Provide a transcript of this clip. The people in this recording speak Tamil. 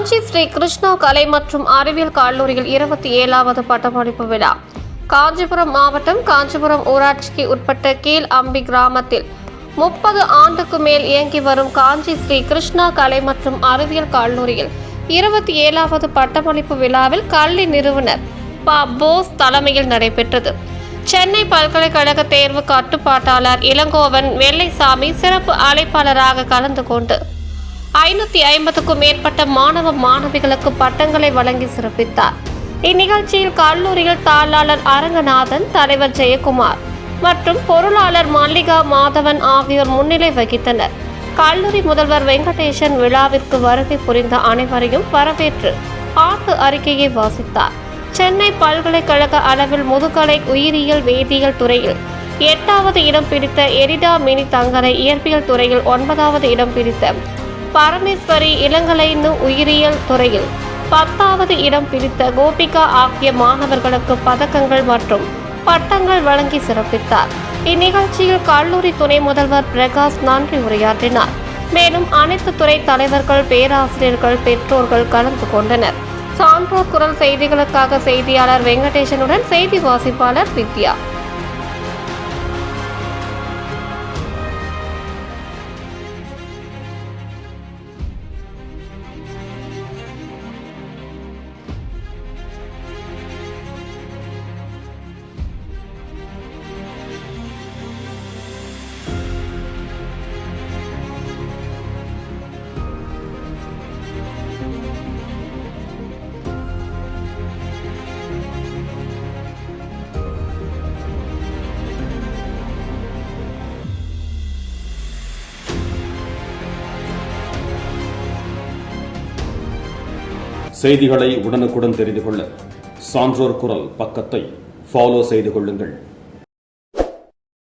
காஞ்சி ஸ்ரீ கிருஷ்ணா கலை மற்றும் அறிவியல் கல்லூரியில் 27வது பட்டமளிப்பு விழா. காஞ்சிபுரம் மாவட்டம் காஞ்சிபுரம் ஊராட்சிக்கு உட்பட்ட கீழ் அம்பி கிராமத்தில் 30 ஆண்டுக்கு மேல் இயங்கி வரும் காஞ்சி ஸ்ரீ கிருஷ்ணா கலை மற்றும் அறிவியல் கல்லூரியில் 27வது பட்டமளிப்பு விழாவில் கல்வி நிறுவனர் போஸ் தலைமையில் நடைபெற்றது. சென்னை பல்கலைக்கழக தேர்வு கட்டுப்பாட்டாளர் இளங்கோவன் வெள்ளைசாமி சிறப்பு அழைப்பாளராக கலந்து கொண்டு 550க்கும் மேற்பட்ட மாணவ மாணவிகளுக்கு பட்டங்களை வழங்கி சிறப்பித்தார். இந்நிகழ்ச்சியில் கல்லூரியில் தாளாளர் அரங்கநாதன், தலைவர் ஜெயக்குமார் மற்றும் பொருளாளர் மல்லிகா மாதவன் ஆகியோர் முன்னிலை வகித்தனர். கல்லூரி முதல்வர் வெங்கடேசன் விழாவிற்கு வருகை புரிந்த அனைவரையும் வரவேற்று ஆண்டு அறிக்கையை வாசித்தார். சென்னை பல்கலைக்கழக அளவில் முதுகலை உயிரியல் வேதியியல் துறையில் 8வது இடம் பிடித்த எரிடா மினி தங்கரை, இயற்பியல் துறையில் 9வது இடம் பிடித்த பரமேஸ்வரி, இளங்கலைன்னு உயிரியல் துறையில் 10வது இடம் பிடித்த கோபிகா ஆகிய மாணவர்களுக்கு பதக்கங்கள் மற்றும் பட்டங்கள் வழங்கி சிறப்பித்தார். இந்நிகழ்ச்சியில் கல்லூரி துணை முதல்வர் பிரகாஷ் நன்றி உரையாற்றினார். மேலும் அனைத்து துறை தலைவர்கள், பேராசிரியர்கள், பெற்றோர்கள் கலந்து கொண்டனர். சான்றோர் குரல் செய்திகளுக்காக செய்தியாளர் வெங்கடேசனுடன் செய்தி வாசிப்பாளர் வித்யா. செய்திகளை உடனுக்குடன் தெரிந்து கொள்ள சான்றோர் குரல் பக்கத்தை ஃபாலோ செய்து கொள்ளுங்கள்.